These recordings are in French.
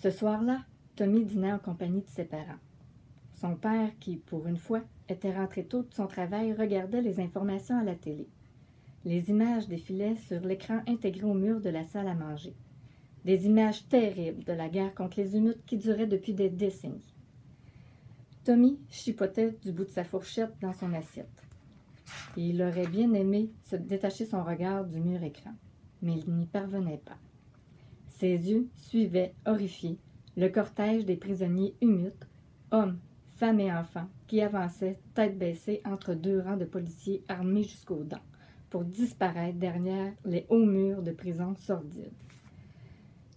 Ce soir-là, Tommy dînait en compagnie de ses parents. Son père, qui, pour une fois, était rentré tôt de son travail, regardait les informations à la télé. Les images défilaient sur l'écran intégré au mur de la salle à manger. Des images terribles de la guerre contre les Inuits qui durait depuis des décennies. Tommy chipotait du bout de sa fourchette dans son assiette. Et il aurait bien aimé se détacher son regard du mur écran, mais il n'y parvenait pas. Ses yeux suivaient, horrifiés, le cortège des prisonniers Inuits, hommes, femmes et enfants, qui avançaient, tête baissée, entre deux rangs de policiers armés jusqu'aux dents, pour disparaître derrière les hauts murs de prison sordides.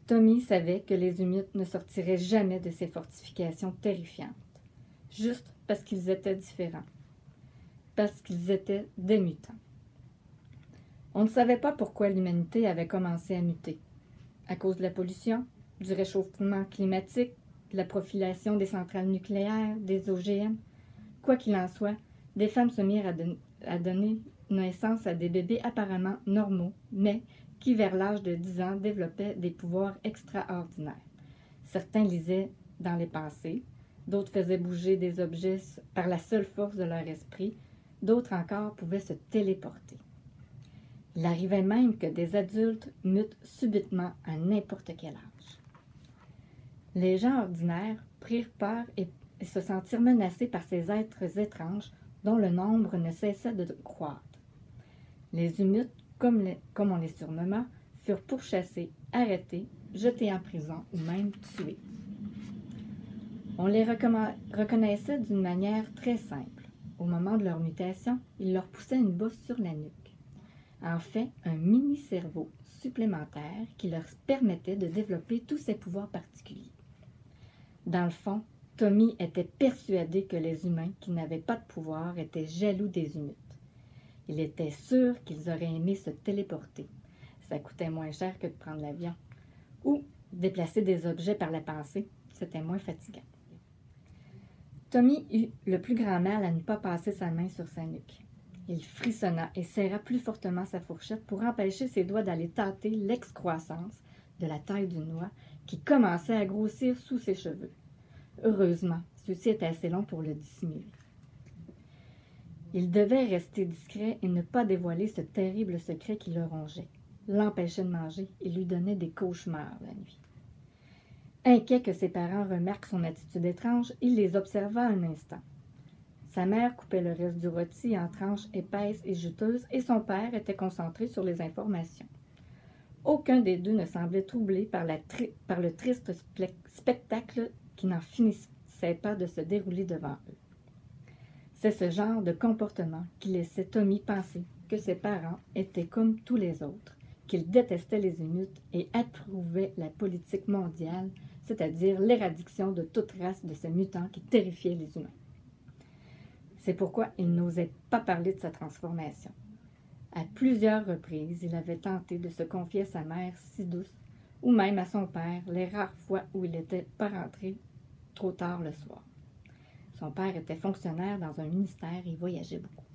Tommy savait que les Inuits ne sortiraient jamais de ces fortifications terrifiantes, juste parce qu'ils étaient différents, parce qu'ils étaient des mutants. On ne savait pas pourquoi l'humanité avait commencé à muter. À cause de la pollution, du réchauffement climatique, de la profilation des centrales nucléaires, des OGM. Quoi qu'il en soit, des femmes se mirent à donner naissance à des bébés apparemment normaux, mais qui, vers l'âge de 10 ans, développaient des pouvoirs extraordinaires. Certains lisaient dans les pensées, d'autres faisaient bouger des objets par la seule force de leur esprit, d'autres encore pouvaient se téléporter. Il arrivait même que des adultes mutent subitement à n'importe quel âge. Les gens ordinaires prirent peur et se sentirent menacés par ces êtres étranges dont le nombre ne cessait de croître. Les Inuits, comme on les surnomma, furent pourchassés, arrêtés, jetés en prison ou même tués. On les reconnaissait d'une manière très simple. Au moment de leur mutation, ils leur poussaient une bosse sur la nuque. En fait, un mini-cerveau supplémentaire qui leur permettait de développer tous ces pouvoirs particuliers. Dans le fond, Tommy était persuadé que les humains qui n'avaient pas de pouvoir étaient jaloux des Inuits. Il était sûr qu'ils auraient aimé se téléporter. Ça coûtait moins cher que de prendre l'avion. Ou déplacer des objets par la pensée, c'était moins fatigant. Tommy eut le plus grand mal à ne pas passer sa main sur sa nuque. Il frissonna et serra plus fortement sa fourchette pour empêcher ses doigts d'aller tâter l'excroissance de la taille d'une noix qui commençait à grossir sous ses cheveux. Heureusement, ceux-ci étaient assez longs pour le dissimuler. Il devait rester discret et ne pas dévoiler ce terrible secret qui le rongeait, l'empêchait de manger et lui donnait des cauchemars la nuit. Inquiet que ses parents remarquent son attitude étrange, il les observa un instant. Sa mère coupait le reste du rôti en tranches épaisses et juteuses et son père était concentré sur les informations. Aucun des deux ne semblait troublé par le triste spectacle qui n'en finissait pas de se dérouler devant eux. C'est ce genre de comportement qui laissait Tommy penser que ses parents étaient comme tous les autres, qu'ils détestaient les Inuits et approuvaient la politique mondiale, c'est-à-dire l'éradication de toute race de ces mutants qui terrifiaient les humains. C'est pourquoi il n'osait pas parler de sa transformation. À plusieurs reprises, il avait tenté de se confier à sa mère si douce, ou même à son père, les rares fois où il n'était pas rentré trop tard le soir. Son père était fonctionnaire dans un ministère et voyageait beaucoup.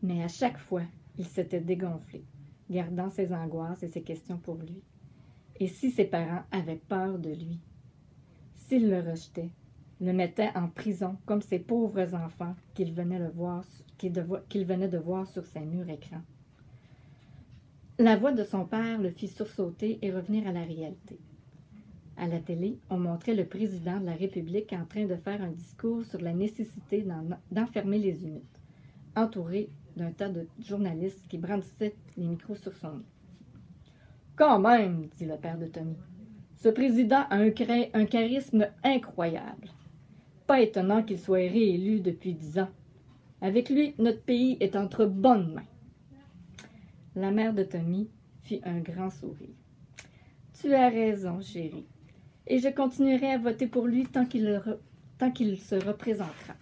Mais à chaque fois, il s'était dégonflé, gardant ses angoisses et ses questions pour lui. Et si ses parents avaient peur de lui? S'ils le rejetaient, le mettaient en prison comme ces pauvres enfants qu'il venait de voir sur ses murs écrans. La voix de son père le fit sursauter et revenir à la réalité. À la télé, on montrait le président de la République en train de faire un discours sur la nécessité d'enfermer les Inuits, entouré d'un tas de journalistes qui brandissaient les micros sur son nez. « Quand même, dit le père de Tommy, ce président a un charisme incroyable. Pas étonnant qu'il soit réélu depuis 10 ans. Avec lui, notre pays est entre bonnes mains. » La mère de Tommy fit un grand sourire. « Tu as raison, chérie, et je continuerai à voter pour lui tant qu'il se représentera. »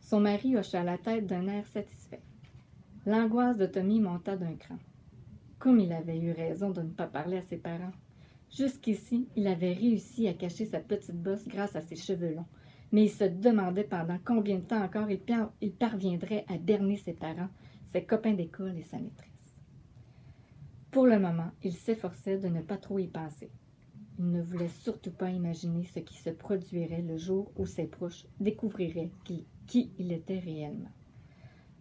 Son mari hocha la tête d'un air satisfait. L'angoisse de Tommy monta d'un cran. Comme il avait eu raison de ne pas parler à ses parents. Jusqu'ici, il avait réussi à cacher sa petite bosse grâce à ses cheveux longs, mais il se demandait pendant combien de temps encore il parviendrait à berner ses parents, ses copains d'école et sa maîtresse. Pour le moment, il s'efforçait de ne pas trop y penser. Il ne voulait surtout pas imaginer ce qui se produirait le jour où ses proches découvriraient qui il était réellement.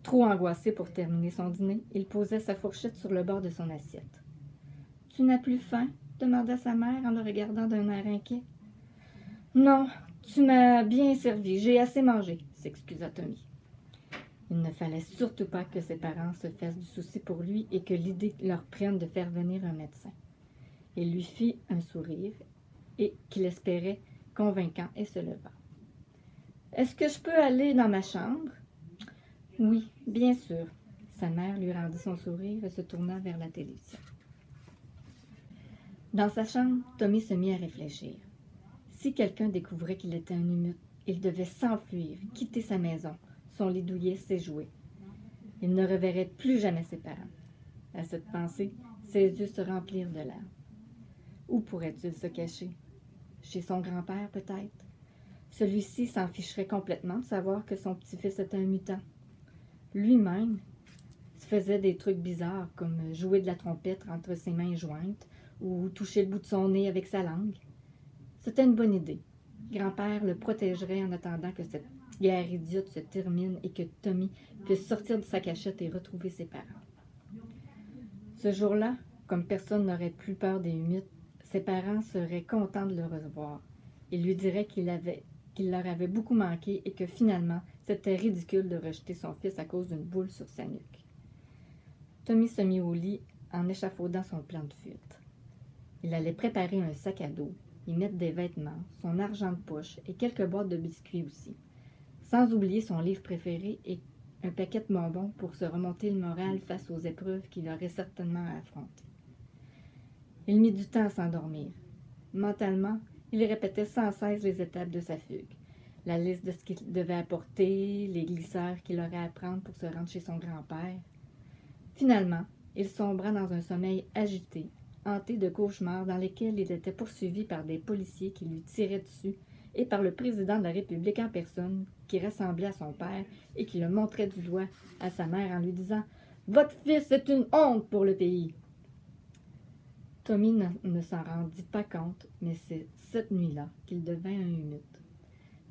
Trop angoissé pour terminer son dîner, il posait sa fourchette sur le bord de son assiette. « Tu n'as plus faim ?» demanda sa mère en le regardant d'un air inquiet. « Non, tu m'as bien servi, j'ai assez mangé » s'excusa Tommy. Il ne fallait surtout pas que ses parents se fassent du souci pour lui et que l'idée leur prenne de faire venir un médecin. Il lui fit un sourire et qu'il espérait convaincant et se leva. « Est-ce que je peux aller dans ma chambre? »« Oui, bien sûr. » Sa mère lui rendit son sourire et se tourna vers la télévision. Dans sa chambre, Tommy se mit à réfléchir. Si quelqu'un découvrait qu'il était un humide, il devait s'enfuir, quitter sa maison, son lit douillet, ses jouets. Il ne reverrait plus jamais ses parents. À cette pensée, ses yeux se remplirent de larmes. Où pourrait-il se cacher? Chez son grand-père, peut-être? Celui-ci s'en ficherait complètement de savoir que son petit-fils était un mutant. Lui-même faisait des trucs bizarres, comme jouer de la trompette entre ses mains jointes ou toucher le bout de son nez avec sa langue. C'était une bonne idée. Grand-père le protégerait en attendant que cette guerre idiote se termine et que Tommy puisse sortir de sa cachette et retrouver ses parents. Ce jour-là, comme personne n'aurait plus peur des humides, ses parents seraient contents de le revoir. Ils lui diraient qu'il leur avait beaucoup manqué et que finalement, c'était ridicule de rejeter son fils à cause d'une boule sur sa nuque. Tommy se mit au lit en échafaudant son plan de fuite. Il allait préparer un sac à dos, y mettre des vêtements, son argent de poche et quelques boîtes de biscuits aussi, sans oublier son livre préféré et un paquet de bonbons pour se remonter le moral face aux épreuves qu'il aurait certainement à affronter. Il mit du temps à s'endormir. Mentalement, il répétait sans cesse les étapes de sa fugue, la liste de ce qu'il devait apporter, les glisseurs qu'il aurait à prendre pour se rendre chez son grand-père. Finalement, il sombra dans un sommeil agité, hanté de cauchemars dans lesquels il était poursuivi par des policiers qui lui tiraient dessus et par le président de la République en personne qui ressemblait à son père et qui le montrait du doigt à sa mère en lui disant « Votre fils est une honte pour le pays !» Tommy ne s'en rendit pas compte, mais c'est cette nuit-là qu'il devint un humide.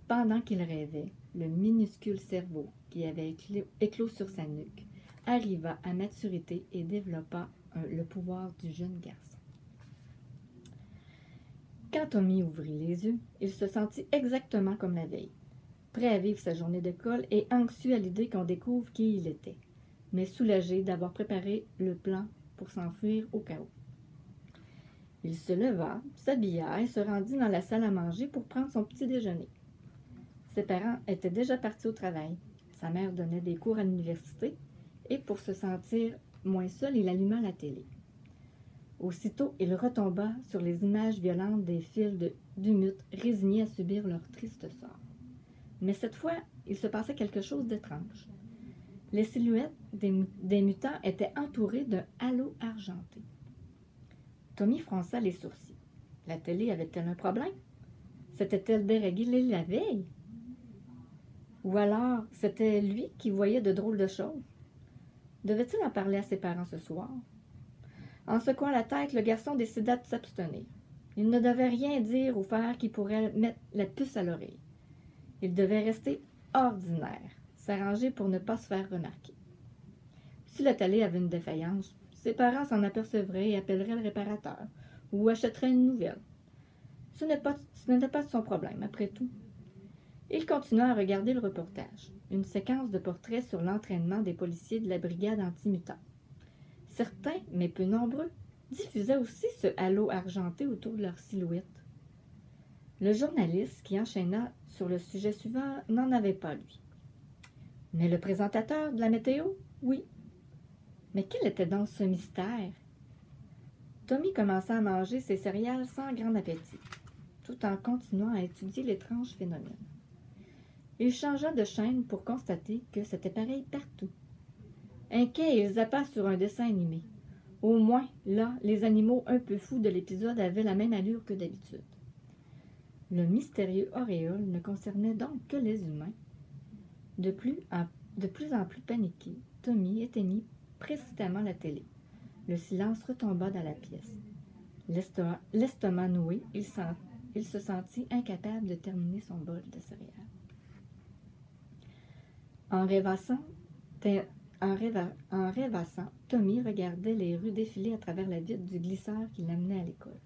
Pendant qu'il rêvait, le minuscule cerveau qui avait éclos sur sa nuque arriva à maturité et développa le pouvoir du jeune garçon. Quand Tommy ouvrit les yeux, il se sentit exactement comme la veille, prêt à vivre sa journée d'école et anxieux à l'idée qu'on découvre qui il était, mais soulagé d'avoir préparé le plan pour s'enfuir au chaos. Il se leva, s'habilla et se rendit dans la salle à manger pour prendre son petit déjeuner. Ses parents étaient déjà partis au travail. Sa mère donnait des cours à l'université et pour se sentir moins seul, il alluma la télé. Aussitôt, il retomba sur les images violentes des files d'humutes résignés à subir leur triste sort. Mais cette fois, il se passait quelque chose d'étrange. Les silhouettes des mutants étaient entourées d'un halo argenté. Tommy fronça les sourcils. La télé avait-elle un problème? S'était-elle déréglée la veille? Ou alors, c'était lui qui voyait de drôles de choses? Devait-il en parler à ses parents ce soir? En secouant la tête, le garçon décida de s'abstenir. Il ne devait rien dire ou faire qui pourrait mettre la puce à l'oreille. Il devait rester ordinaire, s'arranger pour ne pas se faire remarquer. Si la télé avait une défaillance, ses parents s'en apercevraient et appelleraient le réparateur ou achèteraient une nouvelle. Ce n'était pas son problème, après tout. Il continua à regarder le reportage, une séquence de portraits sur l'entraînement des policiers de la brigade anti-mutant. Certains, mais peu nombreux, diffusaient aussi ce halo argenté autour de leur silhouette. Le journaliste qui enchaîna sur le sujet suivant n'en avait pas, lui. Mais le présentateur de la météo, oui. Mais quel était donc ce mystère? Tommy commença à manger ses céréales sans grand appétit, tout en continuant à étudier l'étrange phénomène. Il changea de chaîne pour constater que c'était pareil partout. Inquiet, il zappa sur un dessin animé. Au moins, là, les animaux un peu fous de l'épisode avaient la même allure que d'habitude. Le mystérieux auréole ne concernait donc que les humains. De plus en plus paniqué, Tommy éteignit précipitamment la télé, Le silence retomba dans la pièce. L'estomac noué, il se sentit incapable de terminer son bol de céréales. En rêvassant, Tommy regardait les rues défiler à travers la vitre du glisseur qui l'amenait à l'école.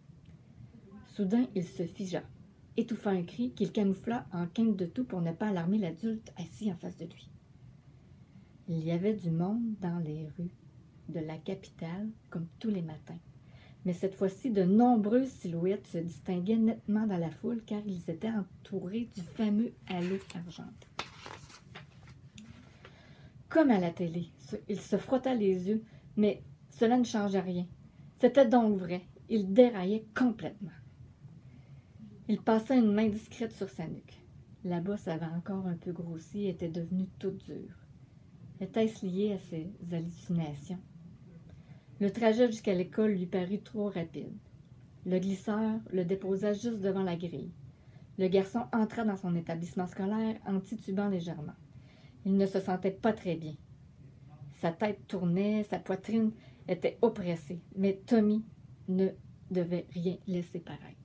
Soudain, il se figea, étouffa un cri qu'il camoufla en quinte de tout pour ne pas alarmer l'adulte assis en face de lui. Il y avait du monde dans les rues de la capitale comme tous les matins. Mais cette fois-ci, de nombreuses silhouettes se distinguaient nettement dans la foule car ils étaient entourés du fameux halo argenté. Comme à la télé, il se frotta les yeux, mais cela ne changeait rien. C'était donc vrai, il déraillait complètement. Il passa une main discrète sur sa nuque. La bosse avait encore un peu grossi et était devenue toute dure. Était-ce lié à ses hallucinations? Le trajet jusqu'à l'école lui parut trop rapide. Le glisseur le déposa juste devant la grille. Le garçon entra dans son établissement scolaire en titubant légèrement. Il ne se sentait pas très bien. Sa tête tournait, sa poitrine était oppressée, mais Tommy ne devait rien laisser paraître.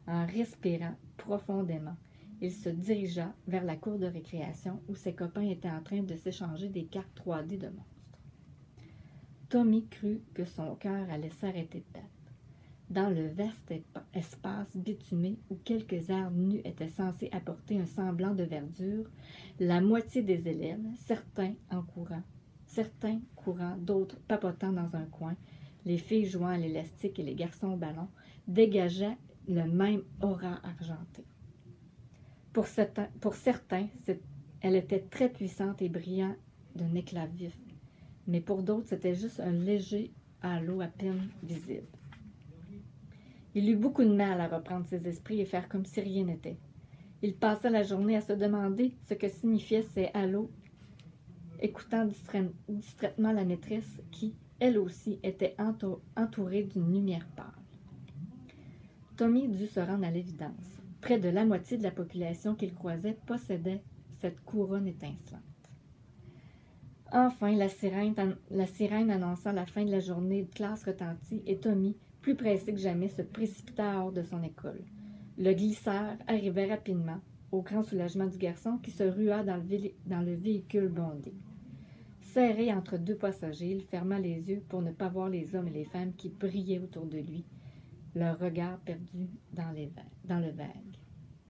En respirant profondément, il se dirigea vers la cour de récréation où ses copains étaient en train de s'échanger des cartes 3D de monstres. Tommy crut que son cœur allait s'arrêter de battre. Dans le vaste espace bitumé où quelques arbres nus étaient censés apporter un semblant de verdure, la moitié des élèves, certains courant, d'autres papotant dans un coin, les filles jouant à l'élastique et les garçons au ballon, dégageaient le même aura argenté. Pour certains, elle était très puissante et brillante d'un éclat vif, mais pour d'autres, c'était juste un léger halo à peine visible. Il eut beaucoup de mal à reprendre ses esprits et faire comme si rien n'était. Il passa la journée à se demander ce que signifiaient ces halos, écoutant distraitement la maîtresse qui, elle aussi, était entourée d'une lumière pâle. Tommy dut se rendre à l'évidence. Près de la moitié de la population qu'il croisait possédait cette couronne étincelante. Enfin, la sirène annonça la fin de la journée de classe retentit et Tommy, plus pressé que jamais, se précipita hors de son école. Le glisseur arrivait rapidement, au grand soulagement du garçon qui se rua dans le véhicule bondé. Serré entre deux passagers, il ferma les yeux pour ne pas voir les hommes et les femmes qui brillaient autour de lui, leur regard perdu dans le vague.